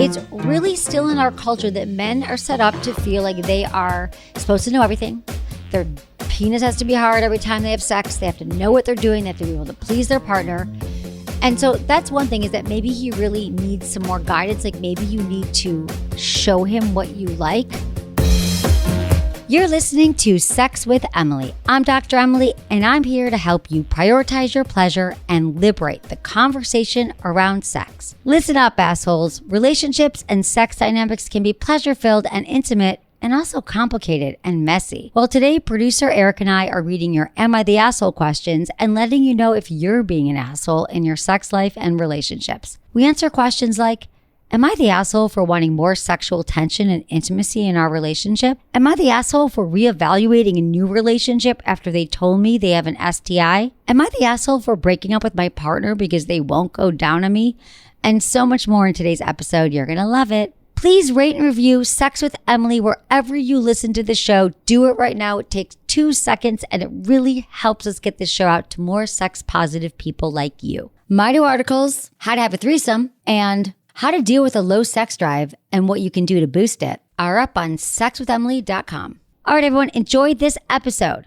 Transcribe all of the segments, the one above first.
It's really still in our culture that men are set up to feel like they are supposed to know everything. Their penis has to be hard every time they have sex. They have to know what they're doing. They have to be able to please their partner. And so that's one thing, is that maybe he really needs some more guidance. Like maybe you need to show him what you like. You're listening to Sex with Emily. I'm Dr. Emily, and I'm here to help you prioritize your pleasure and liberate the conversation around sex. Listen up, assholes. Relationships and sex dynamics can be pleasure-filled and intimate, and also complicated and messy. Well, today, producer Eric and I are reading your Am I the Asshole questions and letting you know if you're being an asshole in your sex life and relationships. We answer questions like, am I the asshole for wanting more sexual tension and intimacy in our relationship? Am I the asshole for reevaluating a new relationship after they told me they have an STI? Am I the asshole for breaking up with my partner because they won't go down on me? And so much more in today's episode. You're gonna love it. Please rate and review Sex with Emily wherever you listen to the show. Do it right now. It takes 2 seconds and it really helps us get this show out to more sex positive people like you. My 2 articles, how to have a threesome and how to deal with a low sex drive and what you can do to boost it, are up on sexwithemily.com. All right, everyone, enjoy this episode.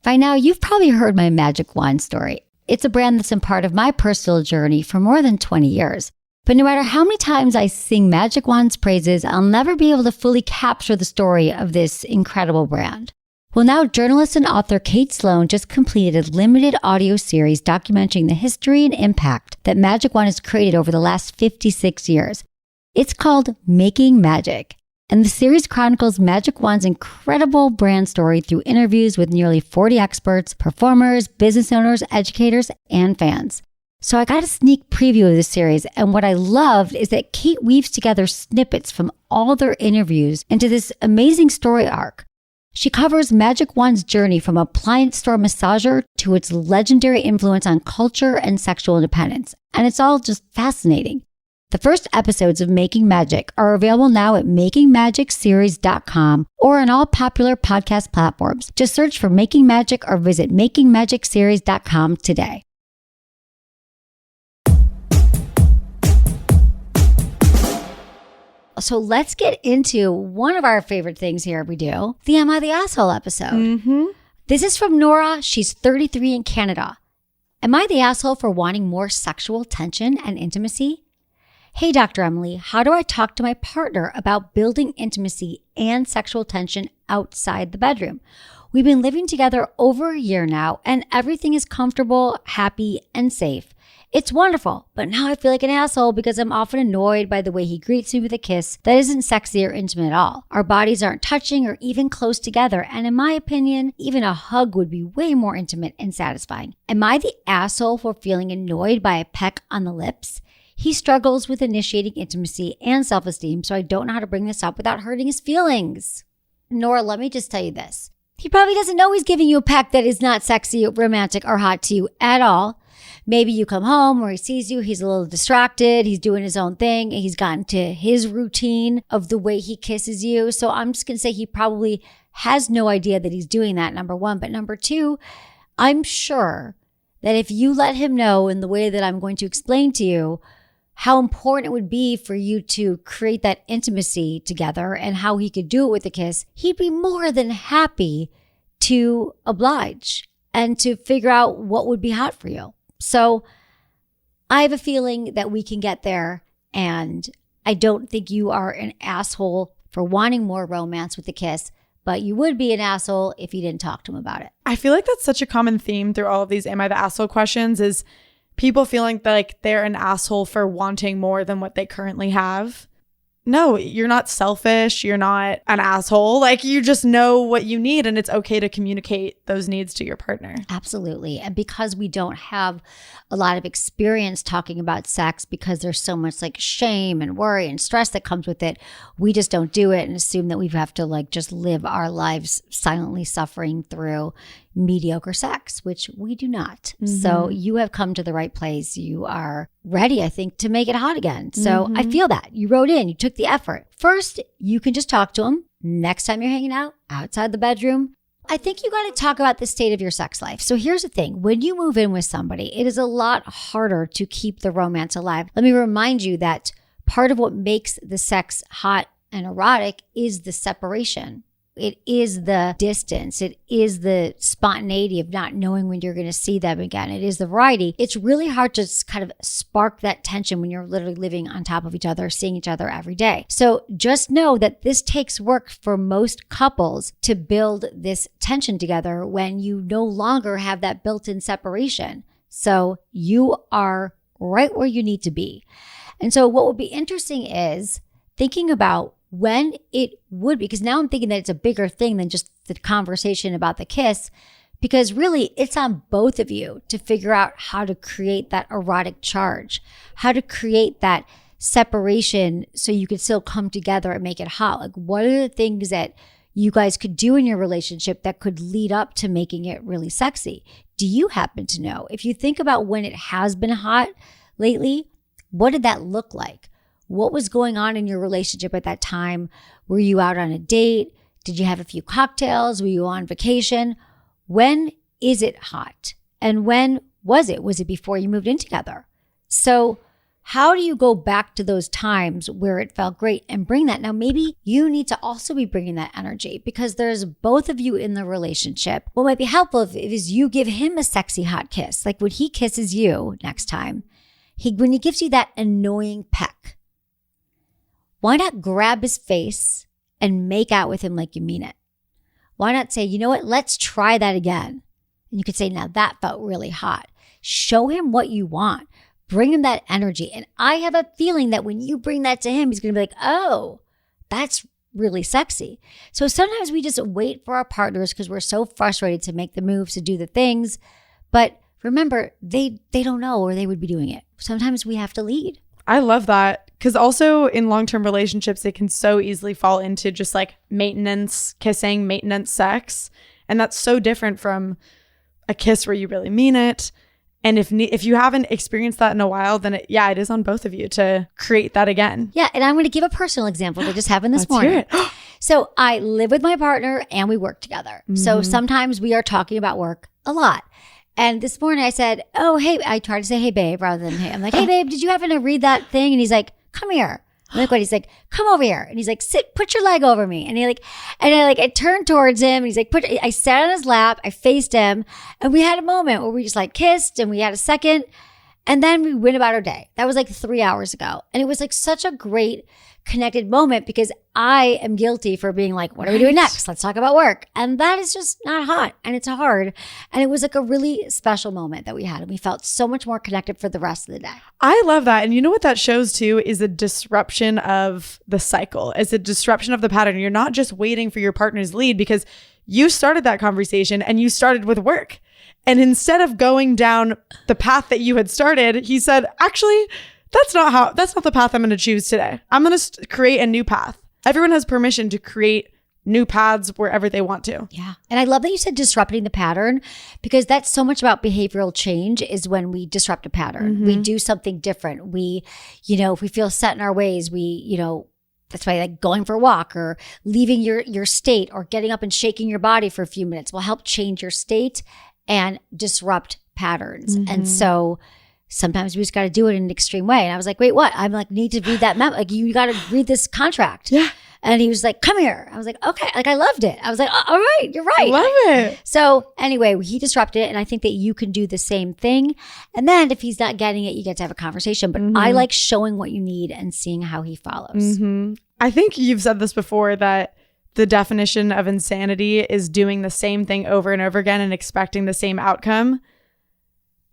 By now, you've probably heard my magic wand story. It's a brand that's been part of my personal journey for more than 20 years. But no matter how many times I sing Magic Wand's praises, I'll never be able to fully capture the story of this incredible brand. Well, now journalist and author Kate Sloan just completed a limited audio series documenting the history and impact that Magic Wand has created over the last 56 years. It's called Making Magic. And the series chronicles Magic Wand's incredible brand story through interviews with nearly 40 experts, performers, business owners, educators, and fans. So I got a sneak preview of the series, and what I loved is that Kate weaves together snippets from all their interviews into this amazing story arc. She covers Magic Wand's journey from appliance store massager to its legendary influence on culture and sexual independence, and it's all just fascinating. The first episodes of Making Magic are available now at makingmagicseries.com or on all popular podcast platforms. Just search for Making Magic or visit makingmagicseries.com today. So let's get into one of our favorite things here we do, the Am I the Asshole episode. This is from Nora. She's 33 in Canada. Am I the asshole for wanting more sexual tension and intimacy? Hey, Dr. Emily, how do I talk to my partner about building intimacy and sexual tension outside the bedroom? We've been living together over a year now, and everything is comfortable, happy, and safe. It's wonderful, but now I feel like an asshole because I'm often annoyed by the way he greets me with a kiss that isn't sexy or intimate at all. Our bodies aren't touching or even close together, and in my opinion, even a hug would be way more intimate and satisfying. Am I the asshole for feeling annoyed by a peck on the lips? He struggles with initiating intimacy and self-esteem, so I don't know how to bring this up without hurting his feelings. Nora, let me just tell you this. He probably doesn't know he's giving you a peck that is not sexy, romantic, or hot to you at all. Maybe you come home or he sees you, he's a little distracted, he's doing his own thing, and he's gotten to his routine of the way he kisses you. So I'm just going to say he probably has no idea that he's doing that, number one. But number two, I'm sure that if you let him know in the way that I'm going to explain to you how important it would be for you to create that intimacy together and how he could do it with a kiss, he'd be more than happy to oblige and to figure out what would be hot for you. So I have a feeling that we can get there, and I don't think you are an asshole for wanting more romance with the kiss, but you would be an asshole if you didn't talk to him about it. I feel like that's such a common theme through all of these Am I the Asshole questions is people feeling like they're an asshole for wanting more than what they currently have. No, you're not selfish. You're not an asshole. Like, you just know what you need, and it's okay to communicate those needs to your partner. Absolutely. And because we don't have a lot of experience talking about sex, because there's so much like shame and worry and stress that comes with it, we just don't do it and assume that we have to like just live our lives silently suffering through mediocre sex, which we do not. So you have come to the right place. You are ready, I think, to make it hot again. So I feel that. You wrote in, you took the effort. First, you can just talk to him. Next time you're hanging out outside the bedroom, I think you got to talk about the state of your sex life. So here's the thing. When you move in with somebody, it is a lot harder to keep the romance alive. Let me remind you that part of what makes the sex hot and erotic is the separation. It is the distance. It is the spontaneity of not knowing when you're going to see them again. It is the variety. It's really hard to kind of spark that tension when you're literally living on top of each other, seeing each other every day. So just know that this takes work for most couples to build this tension together when you no longer have that built-in separation. So you are right where you need to be. And so what would be interesting is thinking about when it would be, because now I'm thinking that it's a bigger thing than just the conversation about the kiss, because really it's on both of you to figure out how to create that erotic charge, how to create that separation so you could still come together and make it hot. Like, what are the things that you guys could do in your relationship that could lead up to making it really sexy? Do you happen to know? If you think about when it has been hot lately, what did that look like? What was going on in your relationship at that time? Were you out on a date? Did you have a few cocktails? Were you on vacation? When is it hot? And when was it? Was it before you moved in together? So how do you go back to those times where it felt great and bring that? Now, maybe you need to also be bringing that energy because there's both of you in the relationship. What might be helpful is you give him a sexy hot kiss. Like when he kisses you next time, when he gives you that annoying peck, why not grab his face and make out with him like you mean it? Why not say, you know what, let's try that again. And you could say, now that felt really hot. Show him what you want. Bring him that energy. And I have a feeling that when you bring that to him, he's going to be like, oh, that's really sexy. So sometimes we just wait for our partners because we're so frustrated to make the moves, to do the things. But remember, they don't know or they would be doing it. Sometimes we have to lead. I love that. Because also in long-term relationships, it can so easily fall into just like maintenance kissing, maintenance sex. And that's so different from a kiss where you really mean it. And if you haven't experienced that in a while, then it is on both of you to create that again. Yeah. And I'm going to give a personal example that just happened this morning. So I live with my partner and we work together. Mm-hmm. So sometimes we are talking about work a lot. And this morning I said, oh, hey, I tried to say, hey, babe, rather than hey. I'm like, hey, babe, did you happen to read that thing? And he's like, come here. I'm like, what? He's like, come over here. And he's like, put your leg over me. And I turned towards him and he's like, I sat on his lap. I faced him and we had a moment where we just like kissed and we had a second. And then we went about our day. That was like 3 hours ago. And it was like such a great connected moment because I am guilty for being like, what are we doing next? Let's talk about work. And that is just not hot and it's hard. And it was like a really special moment that we had. And we felt so much more connected for the rest of the day. I love that. And you know what that shows too is a disruption of the cycle. It's a disruption of the pattern. You're not just waiting for your partner's lead because you started that conversation and you started with work. And instead of going down the path that you had started, he said, actually, that's not the path I'm going to choose today. I'm going to create a new path. Everyone has permission to create new paths wherever they want to. Yeah. And I love that you said disrupting the pattern because that's so much about behavioral change is when we disrupt a pattern. Mm-hmm. We do something different. We, if we feel set in our ways, that's why like going for a walk or leaving your state or getting up and shaking your body for a few minutes will help change your state and disrupt patterns. Mm-hmm. And so sometimes we just got to do it in an extreme way. And I was like, wait, what? I'm like, need to read that memo. Like, you got to read this contract. Yeah. And he was like, come here. I was like, okay. Like, I loved it. I was like, oh, all right, you're right. I love it. So anyway, he disrupted it. And I think that you can do the same thing. And then if he's not getting it, you get to have a conversation. But I like showing what you need and seeing how he follows. Mm-hmm. I think you've said this before that the definition of insanity is doing the same thing over and over again and expecting the same outcome.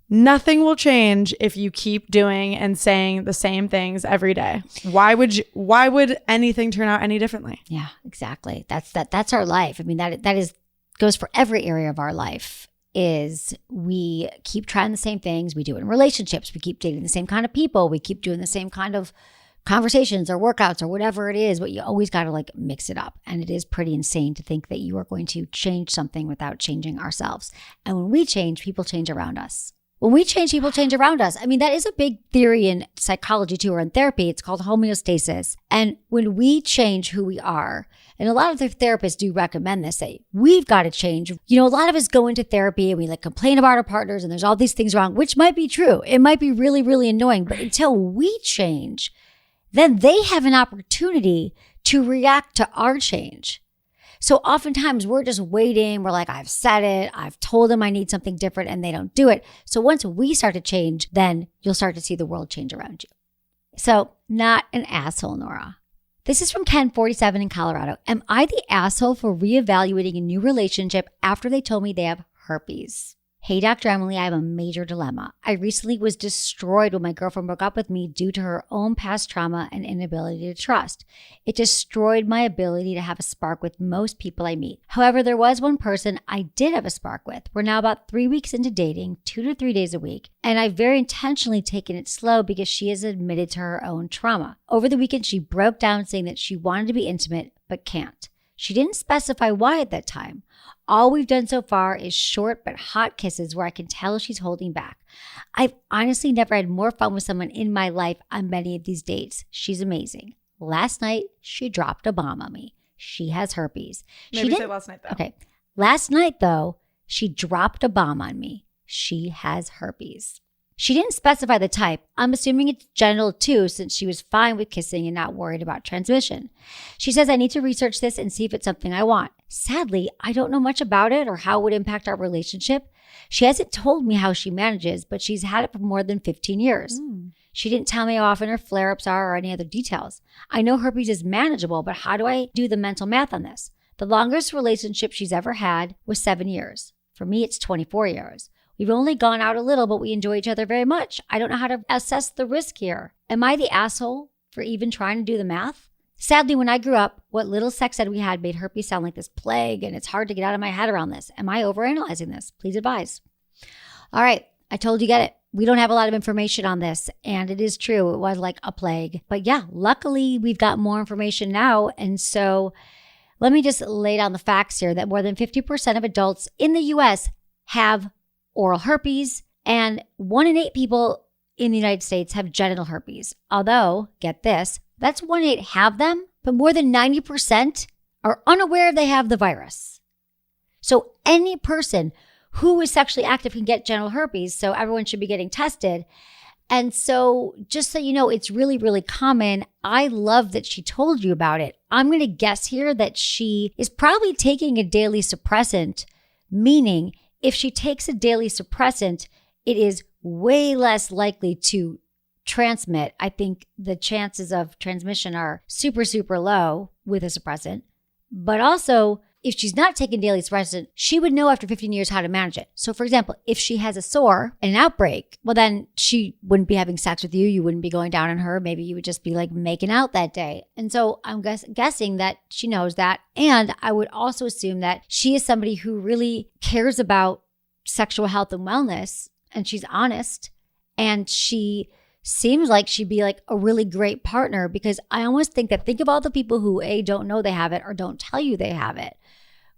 Nothing will change if you keep doing and saying the same things every day. Why would anything turn out any differently? Yeah, exactly. That's our life. I mean, that goes for every area of our life. Is we keep trying the same things. We do it in relationships. We keep dating the same kind of people. We keep doing the same kind of conversations or workouts or whatever it is, but you always got to like mix it up. And it is pretty insane to think that you are going to change something without changing ourselves. And when we change, people change around us. When we change, people change around us. I mean, that is a big theory in psychology too, or in therapy. It's called homeostasis. And when we change who we are, and a lot of the therapists do recommend this, say, we've got to change. You know, a lot of us go into therapy and we like complain about our partners and there's all these things wrong, which might be true. It might be really, really annoying. But until we change, then they have an opportunity to react to our change. So oftentimes we're just waiting. We're like, I've said it. I've told them I need something different and they don't do it. So once we start to change, then you'll start to see the world change around you. So not an asshole, Nora. This is from Ken, 47 in Colorado. Am I the asshole for reevaluating a new relationship after they told me they have herpes? Hey, Dr. Emily, I have a major dilemma. I recently was destroyed when my girlfriend broke up with me due to her own past trauma and inability to trust. It destroyed my ability to have a spark with most people I meet. However, there was one person I did have a spark with. We're now about 3 weeks into dating, 2 to 3 days a week, and I've very intentionally taken it slow because she has admitted to her own trauma. Over the weekend, she broke down saying that she wanted to be intimate but can't. She didn't specify why at that time. All we've done so far is short but hot kisses where I can tell she's holding back. I've honestly never had more fun with someone in my life on many of these dates. She's amazing. Last night, she dropped a bomb on me. She has herpes. Maybe say last night, though. Okay. Last night, though, she dropped a bomb on me. She has herpes. She didn't specify the type. I'm assuming it's genital too, since she was fine with kissing and not worried about transmission. She says I need to research this and see if it's something I want. Sadly, I don't know much about it or how it would impact our relationship. She hasn't told me how she manages, but she's had it for more than 15 years. She didn't tell me how often her flare-ups are or any other details. I know herpes is manageable, but how do I do the mental math on this? The longest relationship she's ever had was 7 years. For me, it's 24 years. We've only gone out a little, but we enjoy each other very much. I don't know how to assess the risk here. Am I the asshole for even trying to do the math? Sadly, when I grew up, what little sex ed we had made herpes sound like this plague, and it's hard to get out of my head around this. Am I overanalyzing this? Please advise. All right, I told you get it. We don't have a lot of information on this, and it is true. It was like a plague. But yeah, luckily, we've got more information now, and so let me just lay down the facts here that more than 50% of adults in the U.S. have oral herpes, and 1 in 8 people in the United States have genital herpes. Although, get this, that's 1 in 8 have them, but more than 90% are unaware they have the virus. So any person who is sexually active can get genital herpes, so everyone should be getting tested. And so just so you know, it's really, really common. I love that she told you about it. I'm going to guess here that she is probably taking a daily suppressant, meaning if she takes a daily suppressant, it is way less likely to transmit. I think the chances of transmission are super, super low with a suppressant. But also, if she's not taking daily suppressant, she would know after 15 years how to manage it. So for example, if she has a sore and an outbreak, well then she wouldn't be having sex with you. You wouldn't be going down on her. Maybe you would just be like making out that day. And so I'm guessing that she knows that. And I would also assume that she is somebody who really cares about sexual health and wellness. And she's honest. And she seems like she'd be like a really great partner, because I almost think of all the people who don't know they have it or don't tell you they have it.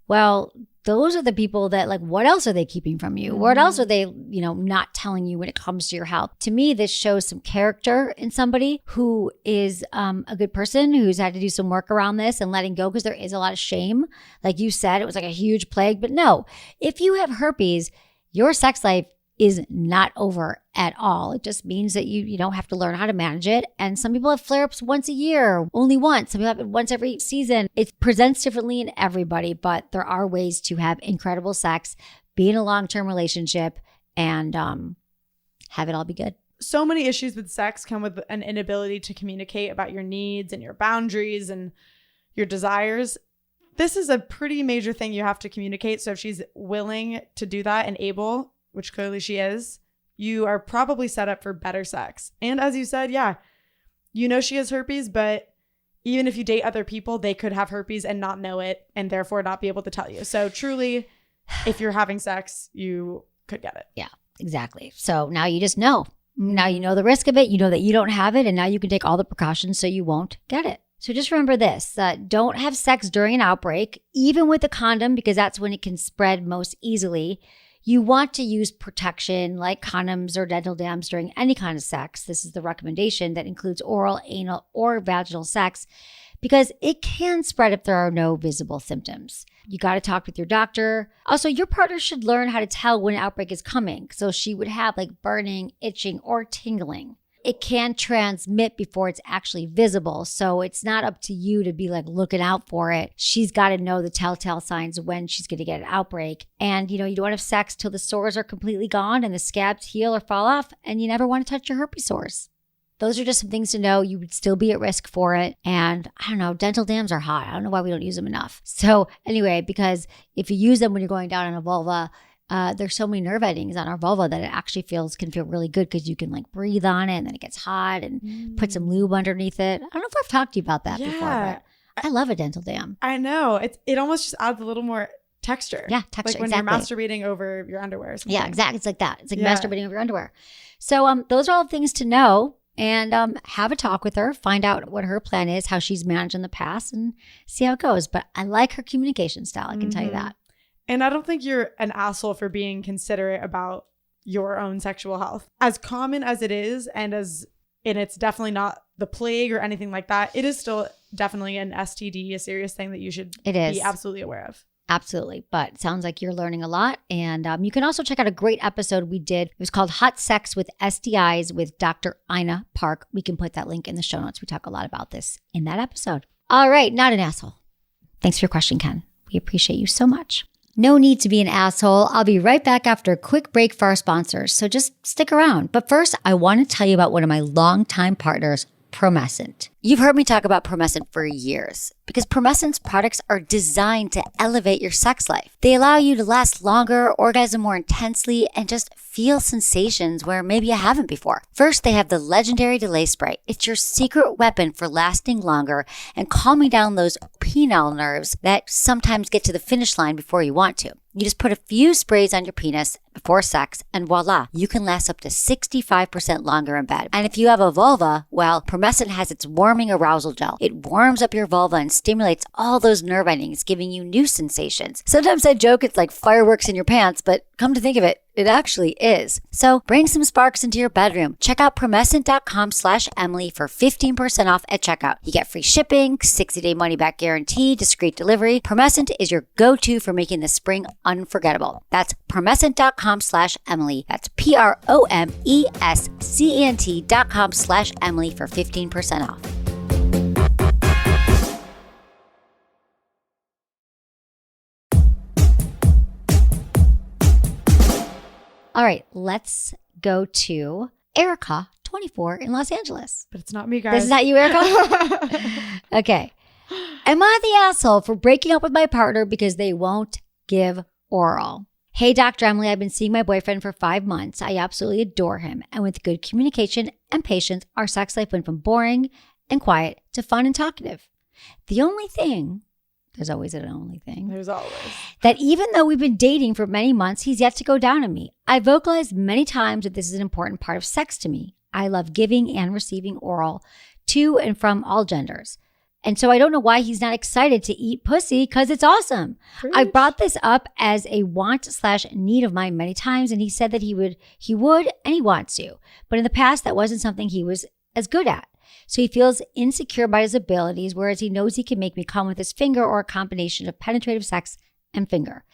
Well, those are the people that like, what else are they keeping from you? What else are they, not telling you when it comes to your health? To me, this shows some character in somebody who is a good person who's had to do some work around this and letting go, because there is a lot of shame. Like you said, it was like a huge plague. But no, if you have herpes, your sex life is not over at all. It just means that you don't have to learn how to manage it. And some people have flare-ups once a year, only once. Some people have it once every season. It presents differently in everybody, but there are ways to have incredible sex, be in a long-term relationship, and have it all be good. So many issues with sex come with an inability to communicate about your needs and your boundaries and your desires. This is a pretty major thing you have to communicate. So if she's willing to do that and able, which clearly she is, you are probably set up for better sex. And as you said, yeah, she has herpes, but even if you date other people, they could have herpes and not know it and therefore not be able to tell you. So truly, if you're having sex, you could get it. Yeah, exactly. So now you just know. Now you know the risk of it. You know that you don't have it, and now you can take all the precautions so you won't get it. So just remember this, don't have sex during an outbreak, even with a condom, because that's when it can spread most easily. You want to use protection like condoms or dental dams during any kind of sex. This is the recommendation that includes oral, anal, or vaginal sex because it can spread if there are no visible symptoms. You got to talk with your doctor. Also, your partner should learn how to tell when an outbreak is coming. So she would have like burning, itching, or tingling. It can transmit before it's actually visible. So it's not up to you to be like looking out for it. She's got to know the telltale signs when she's going to get an outbreak. And you don't have sex till the sores are completely gone and the scabs heal or fall off. And you never want to touch your herpes sores. Those are just some things to know. You would still be at risk for it. And I don't know, dental dams are hot. I don't know why we don't use them enough. So anyway, because if you use them when you're going down on a vulva, there's so many nerve endings on our vulva that it actually can feel really good because you can like breathe on it and then it gets hot and put some lube underneath it. I don't know if I've talked to you about that before, but I love a dental dam. I know. It almost just adds a little more texture. Yeah, texture. Like when you're masturbating over your underwear or something. Yeah, exactly. It's like that. It's like masturbating over your underwear. So those are all things to know. And have a talk with her, find out what her plan is, how she's managed in the past, and see how it goes. But I like her communication style. I can tell you that. And I don't think you're an asshole for being considerate about your own sexual health. As common as it is, and it's definitely not the plague or anything like that, it is still definitely an STD, a serious thing that you should be absolutely aware of. Absolutely. But it sounds like you're learning a lot. And you can also check out a great episode we did. It was called Hot Sex with STIs with Dr. Ina Park. We can put that link in the show notes. We talk a lot about this in that episode. All right. Not an asshole. Thanks for your question, Ken. We appreciate you so much. No need to be an asshole. I'll be right back after a quick break for our sponsors. So just stick around. But first, I want to tell you about one of my longtime partners, Promescent. You've heard me talk about Promescent for years because Promescent's products are designed to elevate your sex life. They allow you to last longer, orgasm more intensely, and just feel sensations where maybe you haven't before. First, they have the legendary Delay Spray. It's your secret weapon for lasting longer and calming down those penile nerves that sometimes get to the finish line before you want to. You just put a few sprays on your penis before sex and voila, you can last up to 65% longer in bed. And if you have a vulva, well, Promescent has its warming arousal gel. It warms up your vulva and stimulates all those nerve endings, giving you new sensations. Sometimes I joke it's like fireworks in your pants, but come to think of it, it actually is. So bring some sparks into your bedroom. Check out promescent.com/Emily for 15% off at checkout. You get free shipping, 60-day money-back guarantee, discreet delivery. Promescent is your go-to for making the spring unforgettable. That's promescent.com/Emily. That's promescent.com/Emily for 15% off. All right, let's go to Erica, 24, in Los Angeles. But it's not me, guys. This is not you, Erica? Okay. Am I the asshole for breaking up with my partner because they won't give oral? Hey, Dr. Emily, I've been seeing my boyfriend for 5 months. I absolutely adore him. And with good communication and patience, our sex life went from boring and quiet to fun and talkative. The only thing... There's always an only thing. There's always. That even though we've been dating for many months, he's yet to go down on me. I vocalized many times that this is an important part of sex to me. I love giving and receiving oral to and from all genders. And so I don't know why he's not excited to eat pussy because it's awesome. Preach. I brought this up as a want/need of mine many times, and he said that he would and he wants to. But in the past, that wasn't something he was as good at. So he feels insecure by his abilities, whereas he knows he can make me come with his finger or a combination of penetrative sex and finger.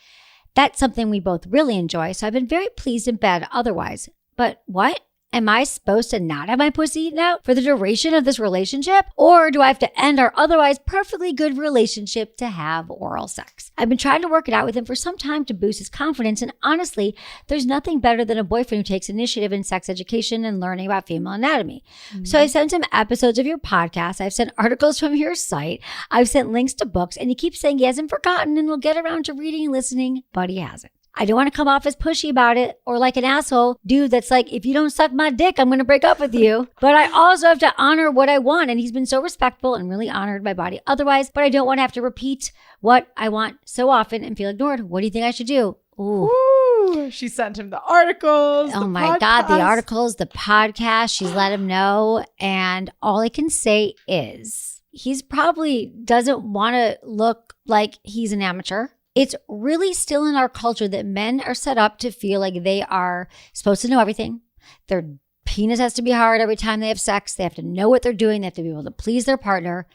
That's something we both really enjoy, so I've been very pleased in bed otherwise. But what? Am I supposed to not have my pussy eaten out for the duration of this relationship? Or do I have to end our otherwise perfectly good relationship to have oral sex? I've been trying to work it out with him for some time to boost his confidence, and honestly, there's nothing better than a boyfriend who takes initiative in sex education and learning about female anatomy. Mm-hmm. So I've sent him episodes of your podcast, I've sent articles from your site, I've sent links to books, and he keeps saying he hasn't forgotten and will get around to reading and listening, but he hasn't. I don't want to come off as pushy about it or like an asshole dude that's like, if you don't suck my dick, I'm going to break up with you. But I also have to honor what I want. And he's been so respectful and really honored my body otherwise. But I don't want to have to repeat what I want so often and feel ignored. What do you think I should do? Ooh, she sent him the articles. Oh my God, the articles, the podcast. She's let him know. And all I can say is he's probably doesn't want to look like he's an amateur. It's really still in our culture that men are set up to feel like they are supposed to know everything. Their penis has to be hard every time they have sex. They have to know what they're doing. They have to be able to please their partner.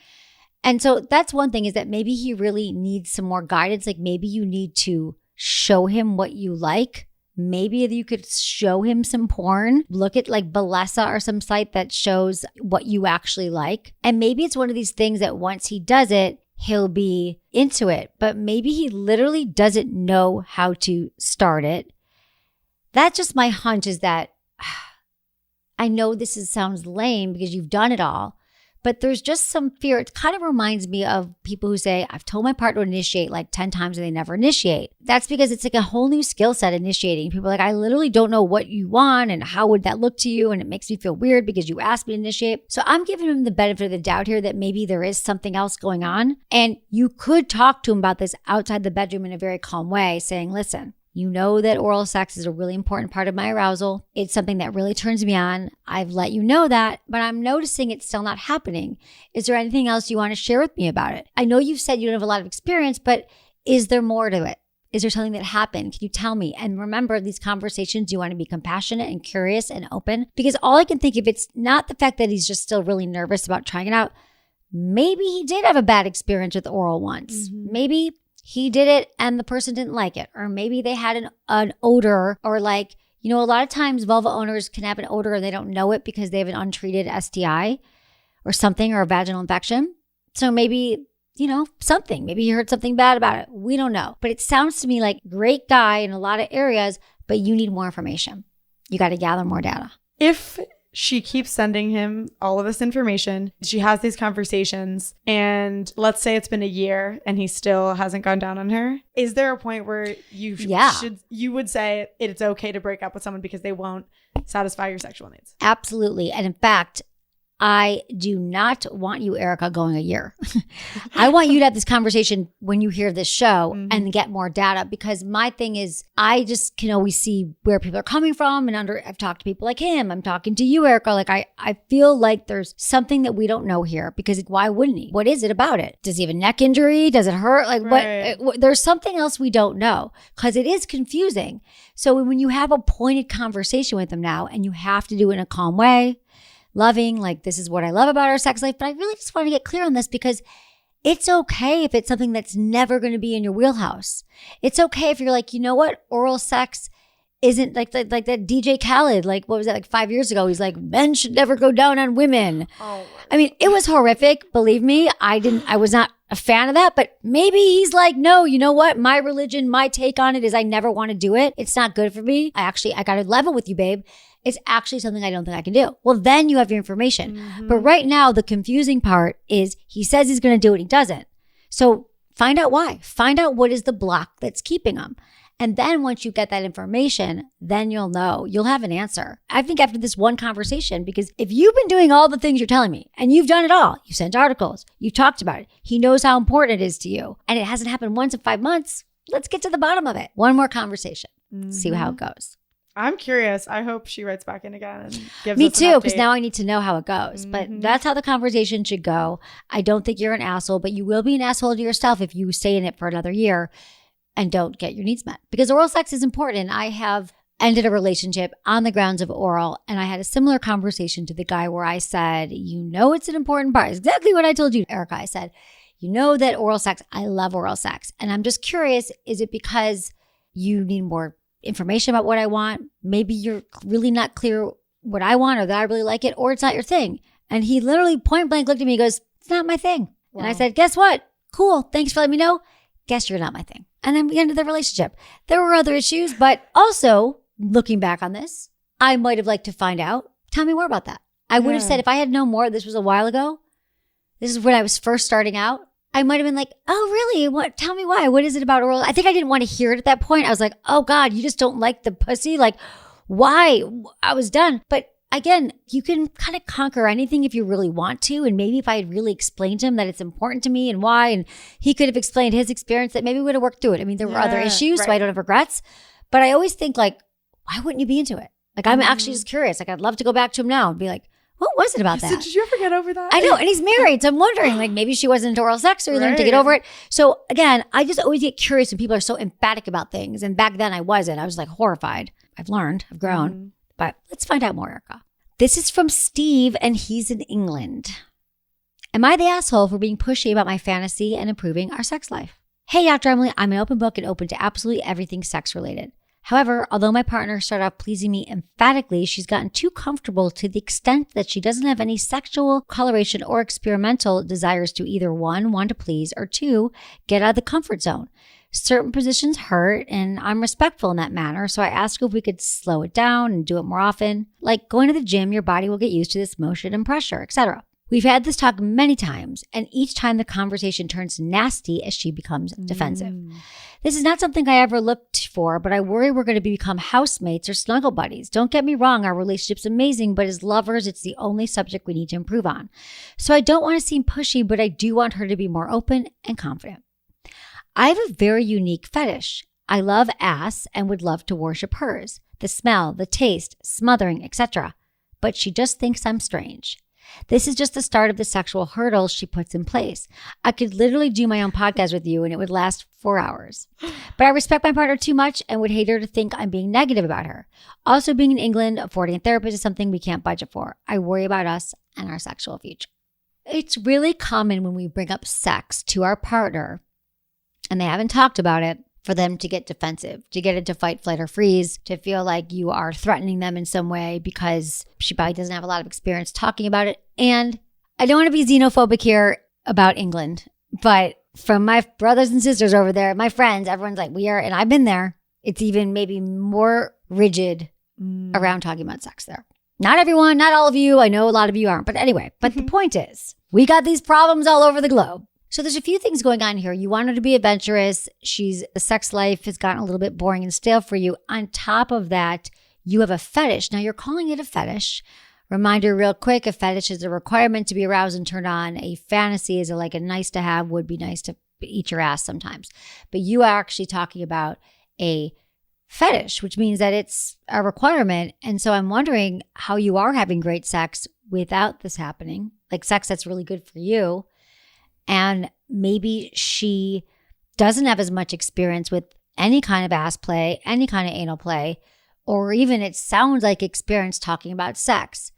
And so that's one thing, is that maybe he really needs some more guidance. Like maybe you need to show him what you like. Maybe you could show him some porn. Look at like Balesa or some site that shows what you actually like. And maybe it's one of these things that once he does it, he'll be into it. But maybe he literally doesn't know how to start it. That's just my hunch, is that I know sounds lame because you've done it all, but there's just some fear. It kind of reminds me of people who say, I've told my partner to initiate like 10 times and they never initiate. That's because it's like a whole new skill set, initiating. People are like, I literally don't know what you want and how would that look to you? And it makes me feel weird because you asked me to initiate. So I'm giving him the benefit of the doubt here that maybe there is something else going on. And you could talk to him about this outside the bedroom in a very calm way, saying, listen, you know that oral sex is a really important part of my arousal. It's something that really turns me on. I've let you know that, but I'm noticing it's still not happening. Is there anything else you want to share with me about it? I know you've said you don't have a lot of experience, but is there more to it? Is there something that happened? Can you tell me? And remember, these conversations, you want to be compassionate and curious and open, because all I can think of, it's not the fact that he's just still really nervous about trying it out. Maybe he did have a bad experience with oral once. Maybe he did it and the person didn't like it. Or maybe they had an odor, or like, a lot of times vulva owners can have an odor and they don't know it because they have an untreated STI or something, or a vaginal infection. So maybe, something. Maybe you heard something bad about it. We don't know. But it sounds to me like great guy in a lot of areas, but you need more information. You got to gather more data. If she keeps sending him all of this information, she has these conversations, and let's say it's been a year and he still hasn't gone down on her, is there a point where you would say it's okay to break up with someone because they won't satisfy your sexual needs? Absolutely. And in fact, I do not want you, Erica, going a year. I want you to have this conversation when you hear this show and get more data, because my thing is, I just can always see where people are coming from. And I've talked to people like him. I'm talking to you, Erica. Like I feel like there's something that we don't know here, because why wouldn't he? What is it about it? Does he have a neck injury? Does it hurt? Like what? There's something else we don't know, because it is confusing. So when you have a pointed conversation with him now, and you have to do it in a calm way, loving, like, this is what I love about our sex life, but I really just want to get clear on this, because it's okay if it's something that's never going to be in your wheelhouse. It's okay if you're like, you know what, oral sex isn't like that DJ Khaled, like, what was that, like 5 years ago? He's like, men should never go down on women. Oh, I mean, it was horrific. Believe me, I was not a fan of that, but maybe he's like, no, you know what? My religion, my take on it is I never want to do it. It's not good for me. I got to level with you, babe. It's actually something I don't think I can do. Well, then you have your information. But right now, the confusing part is he says he's going to do it, he doesn't. So find out why. Find out what is the block that's keeping him. And then once you get that information, then you'll know. You'll have an answer. I think after this one conversation, because if you've been doing all the things you're telling me, and you've done it all, you sent articles, you talked about it, he knows how important it is to you, and it hasn't happened once in 5 months, let's get to the bottom of it. One more conversation. See how it goes. I'm curious. I hope she writes back in again and gives Me us too, an because now I need to know how it goes. But that's how the conversation should go. I don't think you're an asshole, but you will be an asshole to yourself if you stay in it for another year and don't get your needs met. Because oral sex is important. I have ended a relationship on the grounds of oral, and I had a similar conversation to the guy where I said, it's an important part. It's exactly what I told you, Erica. I said, that oral sex, I love oral sex. And I'm just curious, is it because you need more information about what I want? Maybe you're really not clear what I want, or that I really like it, or it's not your thing. And he literally point blank looked at me and goes, it's not my thing. Wow. And I said, guess what? Cool. Thanks for letting me know. Guess you're not my thing. And then we ended the relationship. There were other issues, but also looking back on this, I might have liked to find out. Tell me more about that. I would have said, if I had known more, this was a while ago. This is when I was first starting out. I might have been like, oh, really? What? Tell me why. What is it about oral? I think I didn't want to hear it at that point. I was like, oh God, you just don't like the pussy? Like, why? I was done. But again, you can kind of conquer anything if you really want to. And maybe if I had really explained to him that it's important to me and why, and he could have explained his experience, that maybe we would have worked through it. I mean, there were other issues, so I don't have regrets. But I always think, like, why wouldn't you be into it? Like, I'm actually just curious. Like, I'd love to go back to him now and be like, What was it about So that? did you ever get over that? I know. And he's married. So I'm wondering, like, maybe she wasn't into oral sex or he learned to get over it. So again, I just always get curious when people are so emphatic about things. And back then I wasn't. I was like horrified. I've learned. I've grown. But let's find out more, Erica. This is from Steve, and he's in England. Am I the asshole for being pushy about my fantasy and improving our sex life? Hey, Dr. Emily, I'm an open book and open to absolutely everything sex related. However, although my partner started off pleasing me emphatically, she's gotten too comfortable to the extent that she doesn't have any sexual coloration or experimental desires to either one, want to please, or two, get out of the comfort zone. Certain positions hurt, and I'm respectful in that manner, so I asked if we could slow it down and do it more often. Like going to the gym, your body will get used to this motion and pressure, etc. We've had this talk many times, and each time the conversation turns nasty as she becomes defensive. This is not something I ever looked for, but I worry we're going to become housemates or snuggle buddies. Don't get me wrong, our relationship's amazing, but as lovers, it's the only subject we need to improve on. So I don't want to seem pushy, but I do want her to be more open and confident. I have a very unique fetish. I love ass and would love to worship hers. The smell, the taste, smothering, etc. But she just thinks I'm strange. This is just the start of the sexual hurdles she puts in place. I could literally do my own podcast with you and it would last 4 hours. But I respect my partner too much and would hate her to think I'm being negative about her. Also, being in England, affording a therapist is something we can't budget for. I worry about us and our sexual future. It's really common when we bring up sex to our partner and they haven't talked about it, for them to get defensive, to get into fight, flight, or freeze, to feel like you are threatening them in some way because she probably doesn't have a lot of experience talking about it. And I don't want to be xenophobic here about England, but from my brothers and sisters over there, my friends, everyone's like, we are, and I've been there. It's even maybe more rigid around talking about sex there. Not everyone, not all of you. I know a lot of you aren't. But anyway, but the point is, we got these problems all over the globe. So there's a few things going on here. You want her to be adventurous. The sex life has gotten a little bit boring and stale for you. On top of that, you have a fetish. Now you're calling it a fetish. Reminder real quick, a fetish is a requirement to be aroused and turned on. A fantasy is like a nice to have, would be nice to eat your ass sometimes. But you are actually talking about a fetish, which means that it's a requirement. And so I'm wondering how you are having great sex without this happening, like sex that's really good for you. And maybe she doesn't have as much experience with any kind of ass play, any kind of anal play, or even it sounds like experience talking about sex.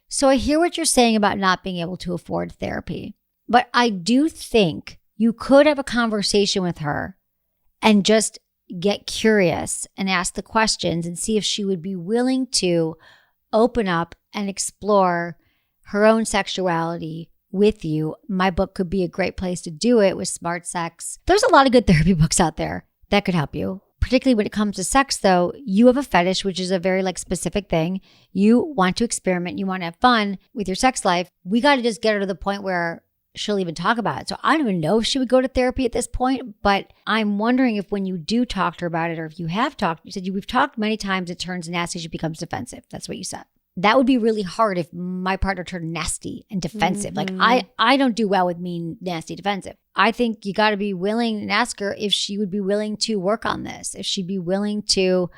So I hear what you're saying about not being able to afford therapy, but I do think you could have a conversation with her and just get curious and ask the questions and see if she would be willing to open up and explore her own sexuality with you. My book could be a great place to do it with Smart Sex. There's a lot of good therapy books out there that could help you. Particularly when it comes to sex though, you have a fetish, which is a very specific thing. You want to experiment. You want to have fun with your sex life. We got to just get her to the point where she'll even talk about it. So I don't even know if she would go to therapy at this point, but I'm wondering if when you do talk to her about it, or if you have talked, you said we've talked many times, it turns nasty, she becomes defensive. That's what you said. That would be really hard if my partner turned nasty and defensive. Like I don't do well with mean, nasty, defensive. I think you got to be willing and ask her if she would be willing to work on this, if she'd be willing to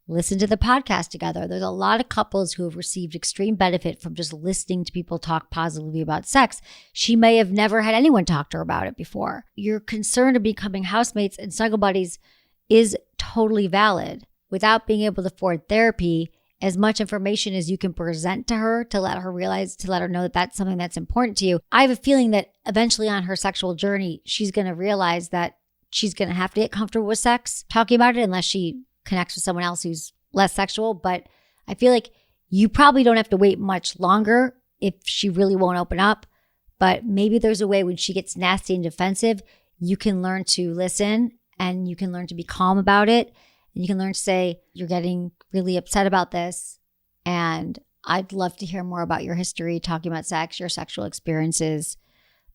listen to the podcast together. There's a lot of couples who have received extreme benefit from just listening to people talk positively about sex. She may have never had anyone talk to her about it before. Your concern of becoming housemates and snuggle buddies is totally valid. Without being able to afford therapy, as much information as you can present to her to let her realize, to let her know that that's something that's important to you. I have a feeling that eventually on her sexual journey, she's going to realize that she's going to have to get comfortable with sex, talking about it, unless she connects with someone else who's less sexual. But I feel like you probably don't have to wait much longer if she really won't open up. But maybe there's a way when she gets nasty and defensive, you can learn to listen and you can learn to be calm about it. And you can learn to say, you're getting really upset about this. And I'd love to hear more about your history, talking about sex, your sexual experiences.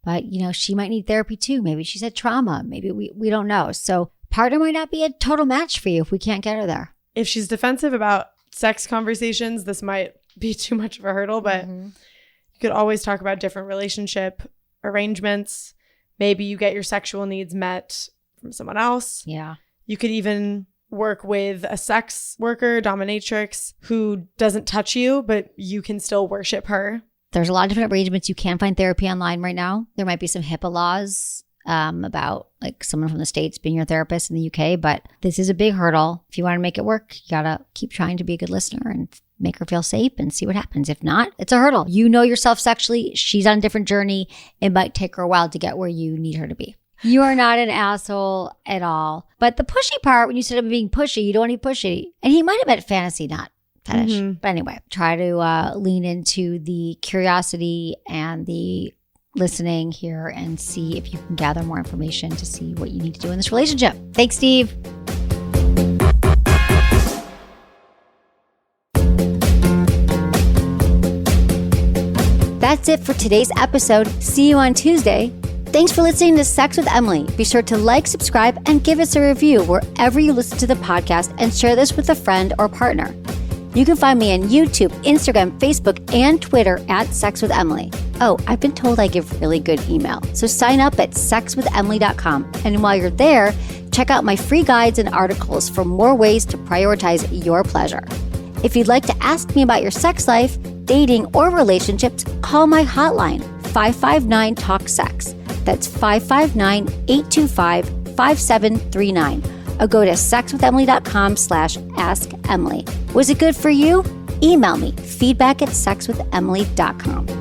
But, she might need therapy too. Maybe she's had trauma. Maybe we don't know. So partner might not be a total match for you if we can't get her there. If she's defensive about sex conversations, this might be too much of a hurdle, but you could always talk about different relationship arrangements. Maybe you get your sexual needs met from someone else. Yeah. You could even work with a sex worker, dominatrix, who doesn't touch you, but you can still worship her. There's a lot of different arrangements. You can find therapy online right now. There might be some HIPAA laws about like someone from the States being your therapist in the UK, but this is a big hurdle. If you want to make it work, you got to keep trying to be a good listener and make her feel safe and see what happens. If not, it's a hurdle. You know yourself sexually. She's on a different journey. It might take her a while to get where you need her to be. You are not an asshole at all. But the pushy part, when you said I'm being pushy, you don't want to be pushy. And he might have meant fantasy, not fetish. Mm-hmm. But anyway, try to lean into the curiosity and the listening here and see if you can gather more information to see what you need to do in this relationship. Thanks, Steve. That's it for today's episode. See you on Tuesday. Thanks for listening to Sex with Emily. Be sure to like, subscribe, and give us a review wherever you listen to the podcast, and share this with a friend or partner. You can find me on YouTube, Instagram, Facebook, and Twitter at Sex with Emily. Oh, I've been told I give really good email. So sign up at sexwithemily.com. And while you're there, check out my free guides and articles for more ways to prioritize your pleasure. If you'd like to ask me about your sex life, dating, or relationships, call my hotline, 559-TALK-SEX. That's 559-825-5739. Or go to sexwithemily.com/askemily. Was it good for you? Email me, feedback@sexwithemily.com.